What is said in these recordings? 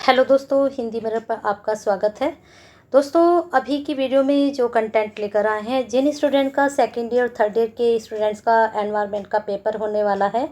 Hello दोस्तों, Hindi mirror पर आपका स्वागत है। दोस्तों, अभी की वीडियो में जो कंटेंट लेकर आए हैं, जिन स्टूडेंट का सेकेंड ईयर थर्ड ईयर के स्टूडेंट्स का एनवायरनमेंट का पेपर होने वाला है,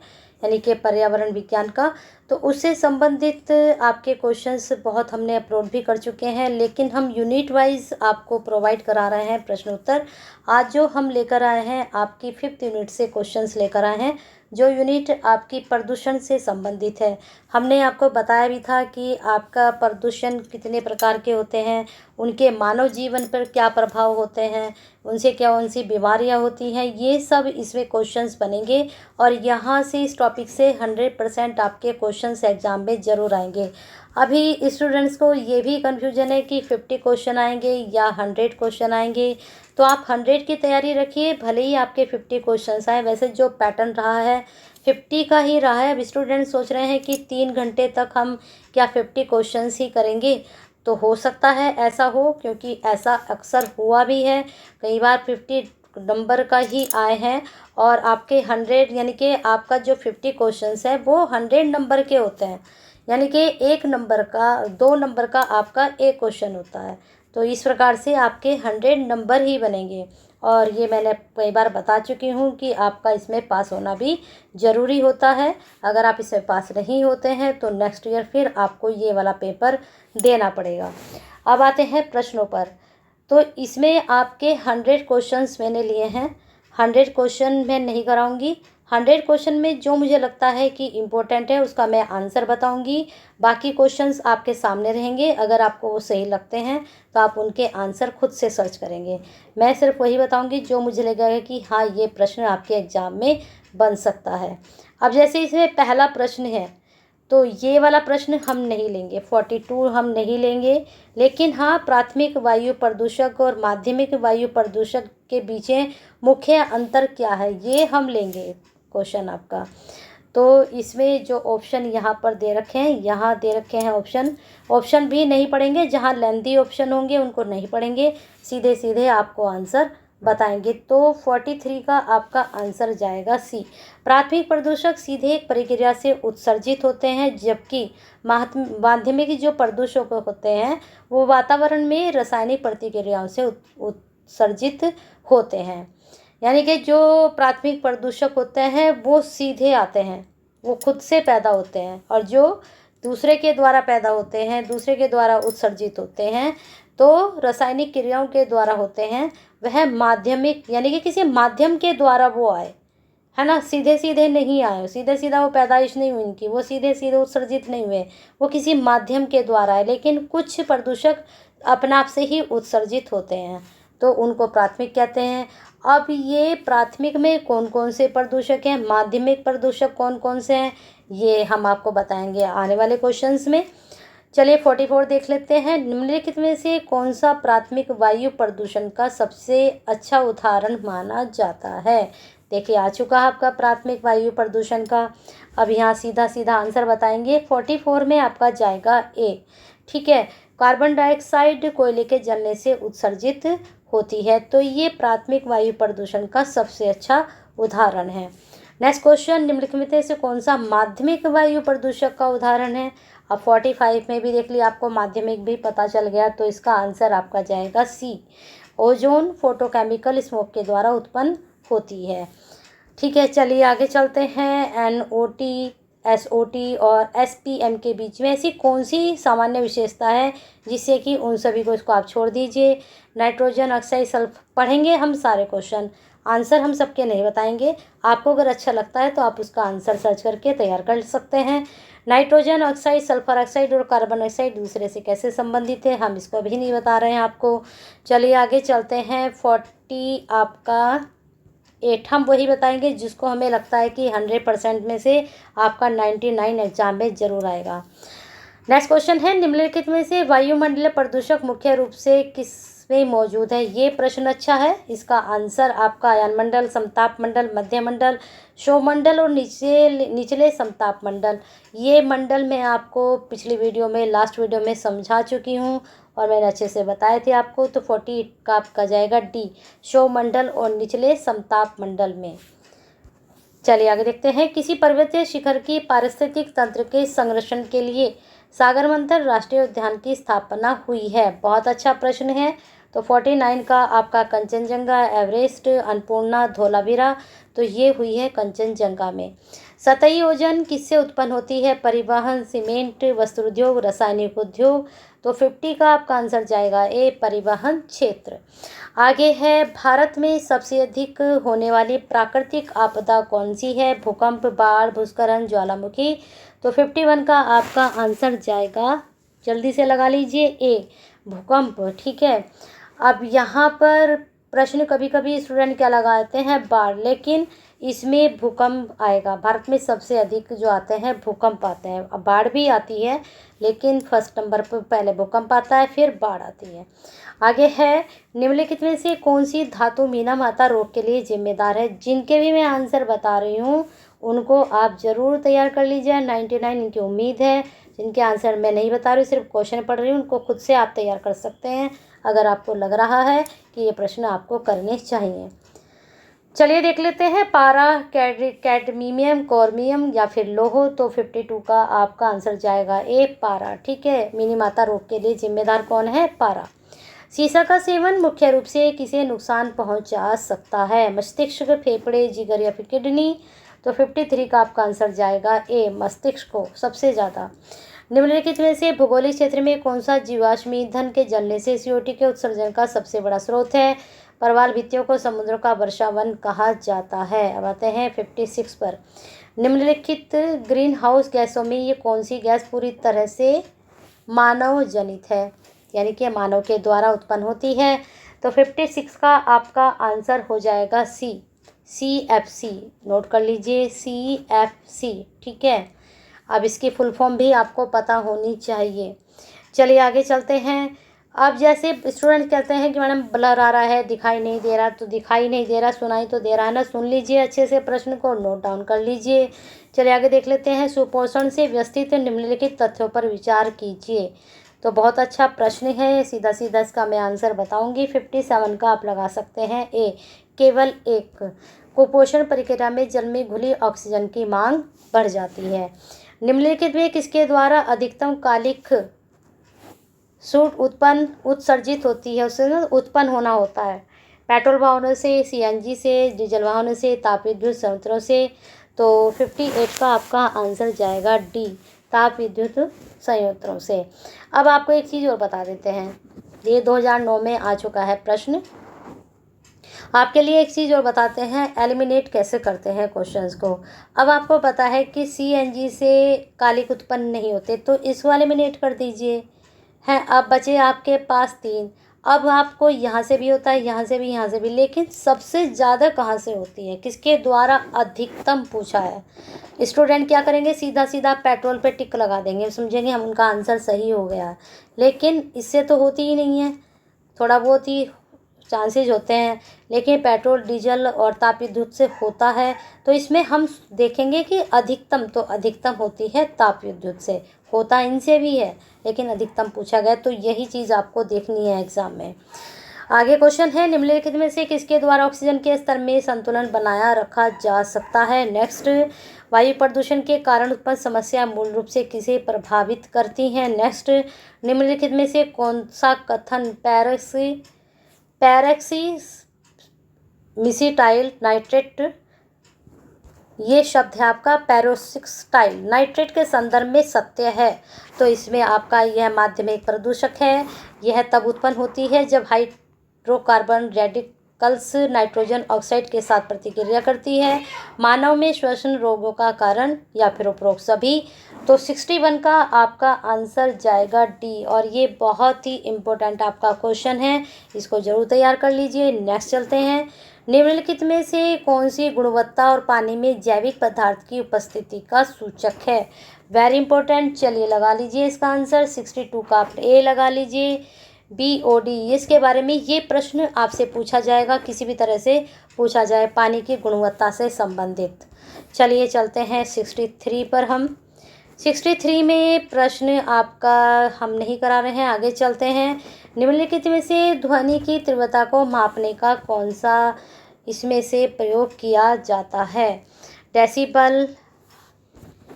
यानी कि पर्यावरण विज्ञान का, तो उससे संबंधित आपके क्वेश्चंस बहुत हमने अपलोड भी कर चुके हैं, लेकिन हम यूनिट वाइज आपको प्रोवाइड करा रहे हैं प्रश्न उत्तर। आज जो हम लेकर आए हैं, आपकी 5th यूनिट से क्वेश्चंस लेकर आए हैं, जो यूनिट आपकी प्रदूषण से संबंधित है। हमने आपको बताया भी था कि आपका प्रदूषण कितने प्रकार के होते हैं, उनके मानव जीवन पर क्या प्रभाव होते हैं, उनसे कौन सी बीमारियां होती हैं, ये सब इसमें क्वेश्चंस बनेंगे। और यहाँ से इस टॉपिक से 100% आपके क्वेश्चंस एग्जाम में ज़रूर आएंगे। अभी स्टूडेंट्स को ये भी कन्फ्यूजन है कि 50 क्वेश्चन आएंगे या 100 क्वेश्चन आएंगे। तो आप 100 की तैयारी रखिए, भले ही आपके 50 क्वेश्चंस आए। वैसे जो पैटर्न रहा है 50 का ही रहा है। अब स्टूडेंट सोच रहे हैं कि 3 घंटे तक हम क्या 50 क्वेश्चंस ही करेंगे, तो हो सकता है ऐसा हो, क्योंकि ऐसा अक्सर हुआ भी है। कई बार 50 नंबर का ही आए हैं और आपके 100 यानी कि आपका जो 50 क्वेश्चंस है वो 100 नंबर के होते हैं, यानी कि 1 नंबर का 2 नंबर का आपका एक क्वेश्चन होता है। तो इस प्रकार से आपके 100 नंबर ही बनेंगे। और ये मैंने कई बार बता चुकी हूँ कि आपका इसमें पास होना भी ज़रूरी होता है। अगर आप इसमें पास नहीं होते हैं तो नेक्स्ट ईयर फिर आपको ये वाला पेपर देना पड़ेगा। अब आते हैं प्रश्नों पर। तो इसमें आपके 100 क्वेश्चंस मैंने लिए हैं। 100 क्वेश्चन मैं नहीं कराऊंगी। 100 क्वेश्चन में जो मुझे लगता है कि इम्पोर्टेंट है उसका मैं आंसर बताऊंगी। बाकी क्वेश्चंस आपके सामने रहेंगे। अगर आपको वो सही लगते हैं तो आप उनके आंसर खुद से सर्च करेंगे। मैं सिर्फ वही बताऊंगी जो मुझे लगेगा कि हाँ, ये प्रश्न आपके एग्ज़ाम में बन सकता है। अब जैसे इसमें पहला प्रश्न है, तो ये वाला प्रश्न हम नहीं लेंगे, 42 हम नहीं लेंगे। लेकिन हाँ, प्राथमिक वायु प्रदूषक और माध्यमिक वायु प्रदूषक के बीच मुख्य अंतर क्या है, ये हम लेंगे क्वेश्चन आपका। तो इसमें जो ऑप्शन यहाँ पर दे रखे हैं, यहाँ दे रखे हैं ऑप्शन भी नहीं पढ़ेंगे। जहाँ लेंथी ऑप्शन होंगे उनको नहीं पढ़ेंगे, सीधे सीधे आपको आंसर बताएंगे। तो 43 का आपका आंसर जाएगा सी। प्राथमिक प्रदूषक सीधे एक प्रक्रिया से उत्सर्जित होते हैं, जबकि माध्यमिक जो प्रदूषक होते हैं वो वातावरण में रासायनिक प्रतिक्रियाओं से उत्सर्जित होते हैं। यानी कि जो प्राथमिक प्रदूषक होते हैं वो सीधे आते हैं, वो खुद से पैदा होते हैं, और जो दूसरे के द्वारा पैदा होते हैं, दूसरे के द्वारा उत्सर्जित होते हैं, तो रासायनिक क्रियाओं के द्वारा होते हैं, वह माध्यमिक यानी कि किसी माध्यम के द्वारा वो आए, है ना। सीधे सीधे नहीं आए, सीधे सीधा वो पैदाइश नहीं हुई इनकी, वो सीधे सीधे उत्सर्जित नहीं हुए, वो किसी माध्यम के द्वारा है। लेकिन कुछ प्रदूषक अपने आप से ही उत्सर्जित होते हैं, तो उनको प्राथमिक कहते हैं। अब ये प्राथमिक में कौन कौन से प्रदूषक हैं, माध्यमिक प्रदूषक कौन कौन से हैं, ये हम आपको बताएंगे आने वाले क्वेश्चंस में। चलिए 44 देख लेते हैं। निम्नलिखित में से कौन सा प्राथमिक वायु प्रदूषण का सबसे अच्छा उदाहरण माना जाता है। देखिए, आ चुका है आपका प्राथमिक वायु प्रदूषण का। अब यहाँ सीधा सीधा आंसर बताएंगे। 44 में आपका जाएगा ए। ठीक है, कार्बन डाइऑक्साइड कोयले के जलने से उत्सर्जित होती है, तो ये प्राथमिक वायु प्रदूषण का सबसे अच्छा उदाहरण है। नेक्स्ट क्वेश्चन, निम्नलिखित में से कौन सा माध्यमिक वायु प्रदूषक का उदाहरण है। अब 45 में भी देख लिया, आपको माध्यमिक भी पता चल गया, तो इसका आंसर आपका जाएगा सी। ओजोन फोटोकेमिकल स्मोक के द्वारा उत्पन्न होती है। ठीक है, चलिए आगे चलते हैं। NOT, SOT और SPM के बीच में ऐसी कौन सी सामान्य विशेषता है जिससे कि उन सभी को, इसको आप छोड़ दीजिए। नाइट्रोजन ऑक्साइड सल्फर पढ़ेंगे हम सारे क्वेश्चन, आंसर हम सबके नहीं बताएंगे। आपको अगर अच्छा लगता है तो आप उसका आंसर सर्च करके तैयार कर सकते हैं। नाइट्रोजन ऑक्साइड, सल्फर ऑक्साइड और कार्बन ऑक्साइड दूसरे से कैसे संबंधित है, हम इसको अभी नहीं बता रहे हैं आपको। चलिए आगे चलते हैं। 40 आपका 8 हम वही बताएंगे जिसको हमें लगता है कि 100% में से आपका 99 एग्जाम में जरूर आएगा। नेक्स्ट क्वेश्चन है, निम्नलिखित में से वायुमंडलीय प्रदूषक मुख्य रूप से किस में मौजूद है। ये प्रश्न अच्छा है। इसका आंसर आपका आयन मंडल, समताप मंडल, मध्य मंडल, शोमंडल और निचले समताप मंडल। ये मंडल मैं आपको पिछली वीडियो में, लास्ट वीडियो में समझा चुकी हूँ और मैंने अच्छे से बताए थे आपको। तो 40 का आपका जाएगा डी, शोमंडल और निचले समताप मंडल में। चलिए आगे देखते हैं। किसी पर्वतीय शिखर की पारिस्थितिक तंत्र के संरक्षण के लिए सागरमंथन राष्ट्रीय उद्यान की स्थापना हुई है? बहुत अच्छा प्रश्न है। तो 49 का आपका कंचनजंगा, एवरेस्ट, अन्नपूर्णा, धौलावीरा, तो ये हुई है कंचनजंगा में। सतही ओजोन किससे उत्पन्न होती है? परिवहन, सीमेंट, वस्त्र उद्योग, रासायनिक उद्योग, तो 50 का आपका आंसर जाएगा ए, परिवहन क्षेत्र। आगे है, भारत में सबसे अधिक होने वाली प्राकृतिक आपदा कौन सी है? भूकंप, बाढ़, भूस्खलन, ज्वालामुखी, तो 51 का आपका आंसर जाएगा, जल्दी से लगा लीजिए, ए, भूकंप। ठीक है। अब यहाँ पर प्रश्न कभी कभी स्टूडेंट क्या लगाते हैं? बाढ़, लेकिन इसमें भूकंप आएगा। भारत में सबसे अधिक जो आते हैं भूकंप आते हैं। अब बाढ़ भी आती है, लेकिन फर्स्ट नंबर पर पहले भूकंप आता है, फिर बाढ़ आती है। आगे है, निम्नलिखित में से कौन सी धातु मीना माता रोग के लिए जिम्मेदार है? जिनके भी मैं आंसर बता रही हूँ उनको आप ज़रूर तैयार कर लीजिए। 99 इनकी उम्मीद है। जिनके आंसर मैं नहीं बता रही हूँ, सिर्फ क्वेश्चन पढ़ रही हूँ, उनको खुद से आप तैयार कर सकते हैं अगर आपको लग रहा है कि ये प्रश्न आपको करने चाहिए। चलिए देख लेते हैं। पारा, कैडमियम, क्रोमियम या फिर लोहो, तो 52 का आपका आंसर जाएगा ए, पारा। ठीक है। मिनीमाता रोग के लिए जिम्मेदार कौन है? पारा। सीसा का सेवन मुख्य रूप से किसे नुकसान पहुंचा सकता है? मस्तिष्क, फेफड़े, जिगर या फिर किडनी, तो 53 का आपका आंसर जाएगा ए, मस्तिष्क को सबसे ज़्यादा। निम्नलिखित में से भौगोलिक क्षेत्र में कौन सा जीवाश्म ईंधन के जलने से CO2 के उत्सर्जन का सबसे बड़ा स्रोत है? प्रवाल भित्तियों को समुद्रों का वर्षावन कहा जाता है। अब आते हैं 56 पर। निम्नलिखित ग्रीन हाउस गैसों में ये कौन सी गैस पूरी तरह से मानव जनित है, यानी कि मानव के द्वारा उत्पन्न होती है? तो 56 का आपका आंसर हो जाएगा सी, CFC। नोट कर लीजिए, CFC। ठीक है। अब इसकी फुल फॉर्म भी आपको पता होनी चाहिए। चलिए आगे चलते हैं। अब जैसे स्टूडेंट कहते हैं कि मैडम ब्लर आ रहा है, दिखाई नहीं दे रहा, तो दिखाई नहीं दे रहा, सुनाई तो दे रहा है ना। सुन लीजिए अच्छे से, प्रश्न को नोट डाउन कर लीजिए। चलिए आगे देख लेते हैं। सुपोषण से व्यवस्थित निम्नलिखित तथ्यों पर विचार कीजिए। तो बहुत अच्छा प्रश्न है, सीधा सीधा इसका मैं आंसर बताऊंगी। 57 का आप लगा सकते हैं ए, केवल एक। कुपोषण प्रक्रिया में जल में घुली ऑक्सीजन की मांग बढ़ जाती है। निम्नलिखित में किसके द्वारा अधिकतम कालिक सूट उत्सर्जित होती है? उससे उत्पन्न होना होता है। पेट्रोल वाहनों से, CNG से, डीजल वाहनों से, ताप विद्युत संयंत्रों से, तो 58 का आपका आंसर जाएगा डी, ताप विद्युत संयंत्रों से। अब आपको एक चीज़ और बता देते हैं, ये 2009 में आ चुका है प्रश्न। आपके लिए एक चीज़ और बताते हैं, एलिमिनेट कैसे करते हैं क्वेश्चंस को। अब आपको पता है कि CNG से कालिक उत्पन्न नहीं होते, तो इसको एलिमिनेट कर दीजिए। हैं, अब बचे आपके पास 3। अब आपको यहाँ से भी होता है, यहाँ से भी, यहाँ से भी, लेकिन सबसे ज़्यादा कहाँ से होती है, किसके द्वारा अधिकतम पूछा है? स्टूडेंट क्या करेंगे? सीधा सीधा पेट्रोल पे टिक लगा देंगे, समझेंगे हम उनका आंसर सही हो गया। लेकिन इससे तो होती ही नहीं है, थोड़ा बहुत ही चांसेस होते हैं, लेकिन पेट्रोल, डीजल और ताप विद्युत से होता है। तो इसमें हम देखेंगे कि अधिकतम तो अधिकतम होती है ताप विद्युत से, होता इनसे भी है, लेकिन अधिकतम पूछा गया, तो यही चीज़ आपको देखनी है एग्जाम में। आगे क्वेश्चन है, निम्नलिखित में से किसके द्वारा ऑक्सीजन के स्तर में संतुलन बनाया रखा जा सकता है? नेक्स्ट, वायु प्रदूषण के कारण उत्पन्न समस्या मूल रूप से किसे प्रभावित करती हैं? नेक्स्ट, निम्नलिखित में से कौन सा कथन पैरॉक्सीमिथाइल नाइट्रेट, ये शब्द है आपका पैरोक्साइड नाइट्रेट के संदर्भ में सत्य है? तो इसमें आपका यह माध्यमिक प्रदूषक है। यह तब उत्पन्न होती है जब हाइड्रोकार्बन रेडिकल्स नाइट्रोजन ऑक्साइड के साथ प्रतिक्रिया करती है। मानव में श्वसन रोगों का कारण या फिर उपरोक्त सभी। तो 61 का आपका आंसर जाएगा डी, और ये बहुत ही इम्पोर्टेंट आपका क्वेश्चन है, इसको जरूर तैयार कर लीजिए। नेक्स्ट चलते हैं। निम्नलिखित में से कौन सी गुणवत्ता और पानी में जैविक पदार्थ की उपस्थिति का सूचक है? Very important. चलिए लगा लीजिए इसका आंसर। 62 का आप ए लगा लीजिए, BOD। इसके बारे में ये प्रश्न आपसे पूछा जाएगा, किसी भी तरह से पूछा जाए पानी की गुणवत्ता से संबंधित। चलिए चलते हैं 63 पर। हम 63 में प्रश्न आपका हम नहीं करा रहे हैं, आगे चलते हैं। निम्नलिखित में से ध्वनि की तीव्रता को मापने का कौन सा इसमें से प्रयोग किया जाता है? डेसिबल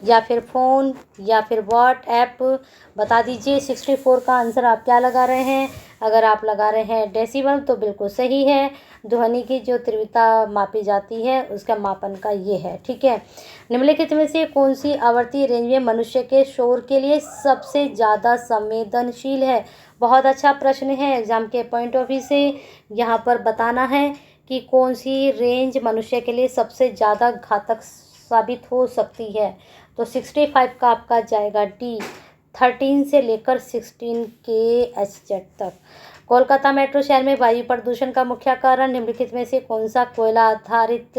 या फिर फ़ोन या फिर व्हाट्सएप, बता दीजिए 64 का आंसर आप क्या लगा रहे हैं। अगर आप लगा रहे हैं डेसिबल तो बिल्कुल सही है। ध्वनि की जो तीव्रता मापी जाती है उसका मापन का ये है, ठीक है। निम्नलिखित में से कौन सी आवृत्ति रेंज में मनुष्य के शोर के लिए सबसे ज़्यादा संवेदनशील है। बहुत अच्छा प्रश्न है, एग्जाम के पॉइंट ऑफ व्यू से यहाँ पर बताना है कि कौन सी रेंज मनुष्य के लिए सबसे ज़्यादा घातक साबित हो सकती है। तो 65 का आपका जाएगा डी, 13 से लेकर 16 के एचजेड तक। कोलकाता मेट्रो शहर में वायु प्रदूषण का मुख्य कारण निम्नलिखित में से कौन सा कोयला आधारित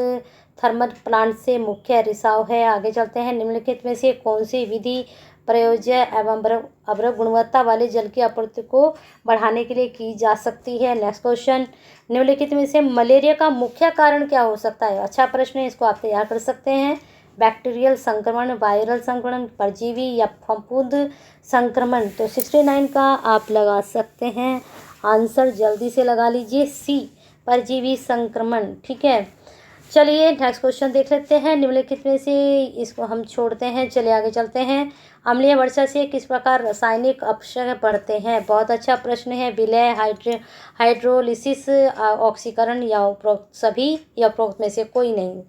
थर्मल प्लांट से मुख्य रिसाव है। आगे चलते हैं। निम्नलिखित में से कौन सी विधि प्रयोज्य एवं अभ्रक गुणवत्ता वाले जल की आपूर्ति को बढ़ाने के लिए की जा सकती है। नेक्स्ट क्वेश्चन, निम्नलिखित में से मलेरिया का मुख्य कारण क्या हो सकता है। अच्छा प्रश्न है, इसको आप तैयार कर सकते हैं। बैक्टीरियल संक्रमण, वायरल संक्रमण, परजीवी या फफूंद संक्रमण। तो 69 का आप लगा सकते हैं आंसर, जल्दी से लगा लीजिए सी, परजीवी संक्रमण, ठीक है। चलिए नेक्स्ट क्वेश्चन देख लेते हैं। निम्नलिखित में से इसको हम छोड़ते हैं, चलिए आगे चलते हैं। अम्लीय वर्षा से किस प्रकार रासायनिक अपक्षय बढ़ते हैं। बहुत अच्छा प्रश्न है। विलय, हाइड्रोलिसिस, ऑक्सीकरण या उपरोक्त सभी या उपरोक्त में से कोई नहीं।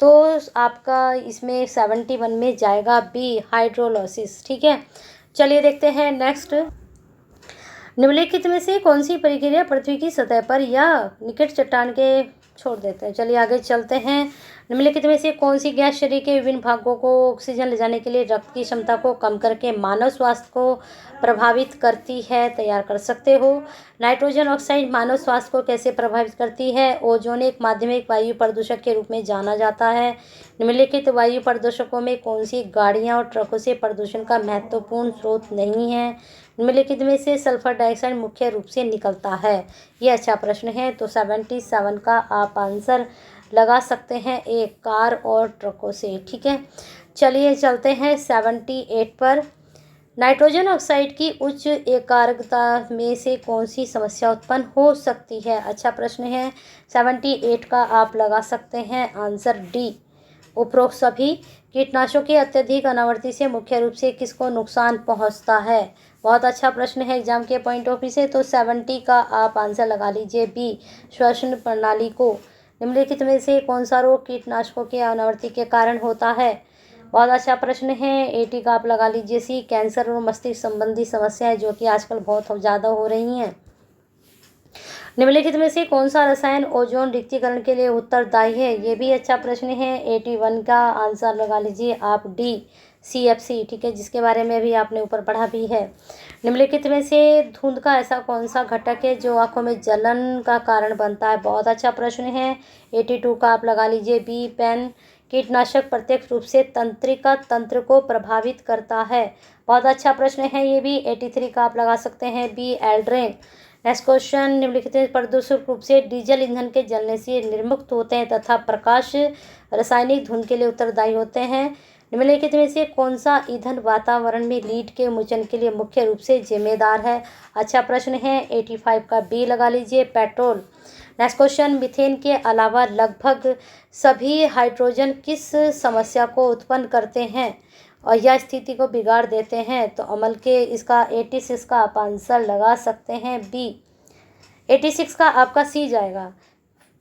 तो आपका इसमें 71 में जाएगा बी, हाइड्रोलिसिस, ठीक है। चलिए देखते हैं नेक्स्ट। निम्नलिखित में से कौन सी प्रक्रिया पृथ्वी की सतह पर या निकट चट्टान के, छोड़ देते हैं, चलिए आगे चलते हैं। निम्नलिखित में से कौन सी गैस शरीर के विभिन्न भागों को ऑक्सीजन ले जाने के लिए रक्त की क्षमता को कम करके मानव स्वास्थ्य को प्रभावित करती है। तैयार कर सकते हो। नाइट्रोजन ऑक्साइड मानव स्वास्थ्य को कैसे प्रभावित करती है। ओजोन एक माध्यमिक वायु प्रदूषक के रूप में जाना जाता है। निम्नलिखित वायु प्रदूषकों में कौन सी गाड़ियाँ और ट्रकों से प्रदूषण का महत्वपूर्ण स्रोत नहीं है। निम्नलिखित में से सल्फर डाइऑक्साइड मुख्य रूप से निकलता है। ये अच्छा प्रश्न है। तो 77 का आप आंसर लगा सकते हैं, एक कार और ट्रकों से, ठीक है। चलिए चलते हैं 78 पर। नाइट्रोजन ऑक्साइड की उच्च एकाग्रता में से कौन सी समस्या उत्पन्न हो सकती है। अच्छा प्रश्न है। 78 का आप लगा सकते हैं आंसर डी, उपरोक्त सभी। कीटनाशकों की अत्यधिक अनावृत्ति से मुख्य रूप से किसको नुकसान पहुंचता है। बहुत अच्छा प्रश्न है एग्जाम के पॉइंट ऑफ व्यू से। तो 70 का आप आंसर लगा लीजिए बी, श्वसन प्रणाली को। निम्नलिखित में से कौन सा रोग कीटनाशकों की अनावृत्ति के कारण होता है। बहुत अच्छा प्रश्न है। 80 का आप लगा लीजिए सी, कैंसर और मस्तिष्क संबंधी समस्याएं जो कि आजकल बहुत ज़्यादा हो रही हैं। निम्नलिखित में से कौन सा रसायन ओजोन रिक्तीकरण के लिए उत्तरदायी है। ये भी अच्छा प्रश्न है। 81 का आंसर लगा लीजिए आप डी, CFC, ठीक है, जिसके बारे में भी आपने ऊपर पढ़ा भी है। निम्नलिखित में से धुंध का ऐसा कौन सा घटक है जो आंखों में जलन का कारण बनता है। बहुत अच्छा प्रश्न है। 82 का आप लगा लीजिए बी, पेन। कीटनाशक प्रत्यक्ष रूप से तंत्रिका तंत्र को प्रभावित करता है। बहुत अच्छा प्रश्न है ये भी। 83 का आप लगा सकते हैं बी, एल्ड्रेन। नेक्स्ट क्वेश्चन, निम्नलिखित में प्रदूषक रूप से डीजल ईंधन के जलने से निर्मुक्त होते हैं तथा प्रकाश रासायनिक धुंध के लिए उत्तरदायी होते हैं। निम्नलिखित में से कौन सा ईंधन वातावरण में लीड के उन्मूलन के लिए मुख्य रूप से जिम्मेदार है। अच्छा प्रश्न है। 85 का बी लगा लीजिए, पेट्रोल। नेक्स्ट क्वेश्चन, मीथेन के अलावा लगभग सभी हाइड्रोजन किस समस्या को उत्पन्न करते हैं और यह स्थिति को बिगाड़ देते हैं। तो अमल के इसका 86 का आप आंसर लगा सकते हैं बी, 86 का आपका सी जाएगा,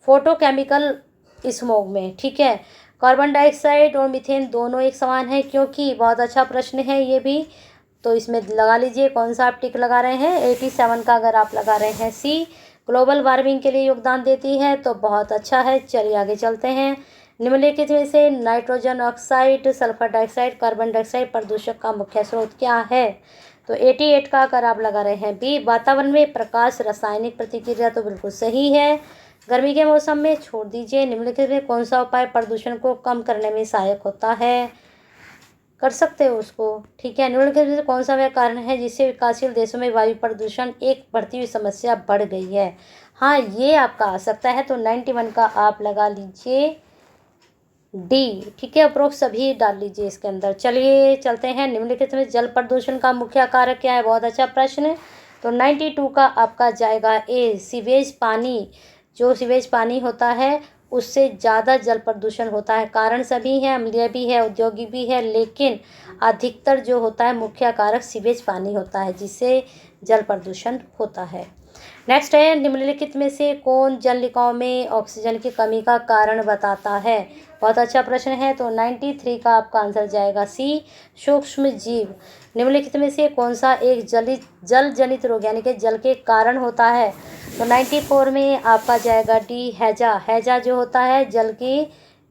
फोटोकेमिकल स्मोक में, ठीक है। कार्बन डाइऑक्साइड और मीथेन दोनों एक समान है क्योंकि, बहुत अच्छा प्रश्न है ये भी। तो इसमें लगा लीजिए कौन सा आप टिक लगा रहे हैं। 87 का अगर आप लगा रहे हैं सी, ग्लोबल वार्मिंग के लिए योगदान देती है, तो बहुत अच्छा है। चलिए आगे चलते हैं। निम्नलिखित में से nitrogen oxide, sulphur dioxide, carbon dioxide प्रदूषक का मुख्य स्रोत क्या है। तो 88 का अगर आप लगा रहे हैं बी, वातावरण में प्रकाश रासायनिक प्रतिक्रिया, तो बिल्कुल सही है। गर्मी के मौसम में छोड़ दीजिए। निम्नलिखित में कौन सा उपाय प्रदूषण को कम करने में सहायक होता है, कर सकते हो उसको, ठीक है। निम्नलिखित में से कौन सा वह कारण है जिससे विकासशील देशों में वायु प्रदूषण एक बढ़ती हुई समस्या बढ़ गई है। हाँ, ये आपका आ सकता है। तो 91 का आप लगा लीजिए डी, ठीक है, उपरोक्त सभी डाल लीजिए इसके अंदर। चलिए चलते हैं। निम्नलिखित में जल प्रदूषण का मुख्य कारक क्या है। बहुत अच्छा प्रश्न। तो 92 का आपका जाएगा ए, सीवेज पानी। जो सीवेज पानी होता है उससे ज़्यादा जल प्रदूषण होता है। कारण सभी हैं, अम्लीय भी है, औद्योगिक भी है, लेकिन अधिकतर जो होता है मुख्य कारक सीवेज पानी होता है, जिससे जल प्रदूषण होता है। नेक्स्ट है, निम्नलिखित में से कौन जल निकायों में ऑक्सीजन की कमी का कारण बताता है? बहुत अच्छा प्रश्न है। तो 93 का आपका आंसर जाएगा सी, सूक्ष्म जीव। निम्नलिखित में से कौन सा एक जल जनित रोग यानी कि जल के कारण होता है? तो 94 में आपका जाएगा डी, हैजा। हैजा जो होता है जल की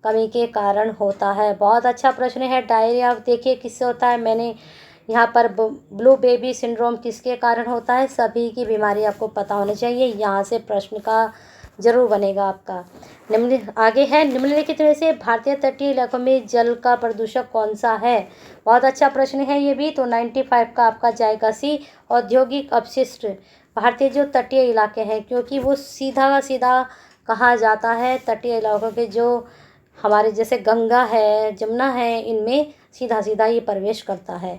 कमी के कारण होता है। बहुत अच्छा प्रश्न है। डायरिया देखिए किससे होता है, मैंने यहाँ पर ब्लू बेबी सिंड्रोम किसके कारण होता है? सभी की बीमारी आपको पता होनी चाहिए, यहाँ से प्रश्न का जरूर बनेगा आपका। आगे है, निम्नलिखित में से भारतीय तटीय इलाकों में जल का प्रदूषक कौन सा है? बहुत अच्छा प्रश्न है ये भी। तो 95 का आपका जाएगा सी, औद्योगिक अपशिष्ट। भारतीय जो तटीय इलाके हैं, क्योंकि वो सीधा सीधा कहा जाता है तटीय इलाकों के, जो हमारे जैसे गंगा है, जमुना है, इनमें सीधा सीधा ये प्रवेश करता है।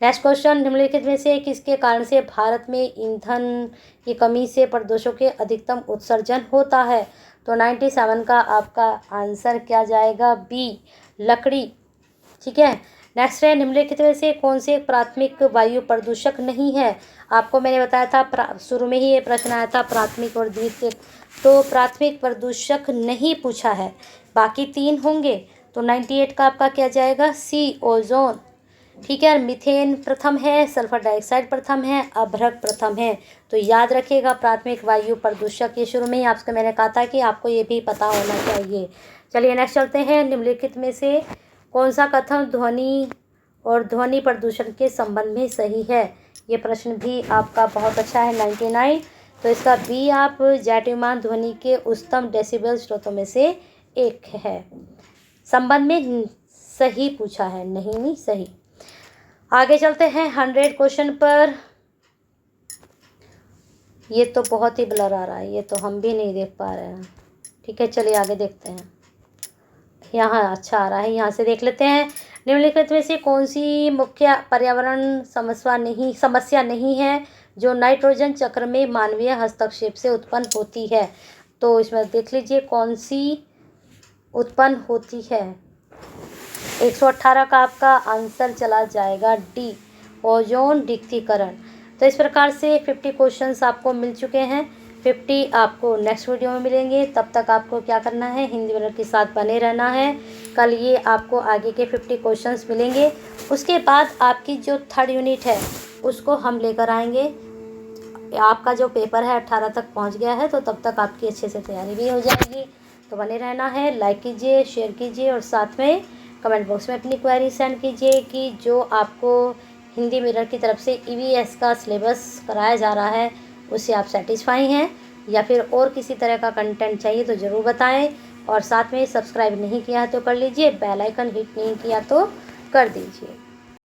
नेक्स्ट क्वेश्चन, निम्नलिखित में से किसके कारण से भारत में ईंधन की कमी से प्रदूषकों के अधिकतम उत्सर्जन होता है? तो 97 का आपका आंसर क्या जाएगा? बी, लकड़ी। ठीक है। नेक्स्ट है, निम्नलिखित में से कौन से प्राथमिक वायु प्रदूषक नहीं है? आपको मैंने बताया था शुरू में ही ये प्रश्न आया था, प्राथमिक और द्वितीयक। तो प्राथमिक प्रदूषक नहीं पूछा है, बाकी 3 होंगे। तो 98 का आपका क्या जाएगा? सी, ओजोन। ठीक है। मीथेन प्रथम है, सल्फर डाइऑक्साइड प्रथम है, अभ्रक प्रथम है। तो याद रखिएगा प्राथमिक वायु प्रदूषक, ये शुरू में ही आपसे मैंने कहा था कि आपको ये भी पता होना चाहिए। चलिए नेक्स्ट चलते हैं। निम्नलिखित में से कौन सा कथन ध्वनि और ध्वनि प्रदूषण के संबंध में सही है? ये प्रश्न भी आपका बहुत अच्छा है, 99। तो इसका बी आप जाट्यमान ध्वनि के उच्चतम डेसिबल स्रोतों में से एक है। संबंध में सही पूछा है, नहीं सही। आगे चलते हैं 100 क्वेश्चन पर। ये तो बहुत ही ब्लर आ रहा है, ये तो हम भी नहीं देख पा रहे हैं। ठीक है, चलिए आगे देखते हैं। यहाँ अच्छा आ रहा है, यहाँ से देख लेते हैं। निम्नलिखित में से कौन सी मुख्य पर्यावरण समस्या नहीं है जो नाइट्रोजन चक्र में मानवीय हस्तक्षेप से उत्पन्न होती है? तो इसमें देख लीजिए कौन सी उत्पन्न होती है। 118 का आपका आंसर चला जाएगा डी, ओजोन रिक्तीकरण। तो इस प्रकार से 50 क्वेश्चंस आपको मिल चुके हैं। 50 आपको नेक्स्ट वीडियो में मिलेंगे। तब तक आपको क्या करना है, हिंदी वीडियो के साथ बने रहना है। कल ये आपको आगे के 50 क्वेश्चंस मिलेंगे। उसके बाद आपकी जो 3rd यूनिट है उसको हम लेकर आएंगे। आपका जो पेपर है 18 तक पहुंच गया है, तो तब तक आपकी अच्छे से तैयारी भी हो जाएगी। तो बने रहना है, लाइक कीजिए, शेयर कीजिए और साथ में कमेंट बॉक्स में अपनी क्वेरी सेंड कीजिए कि जो आपको हिंदी मिरर की तरफ से EVS का सिलेबस कराया जा रहा है उससे आप सेटिस्फाई हैं, या फिर और किसी तरह का कंटेंट चाहिए तो ज़रूर बताएं। और साथ में सब्सक्राइब नहीं किया तो कर लीजिए, बेल आइकन हिट नहीं किया तो कर दीजिए।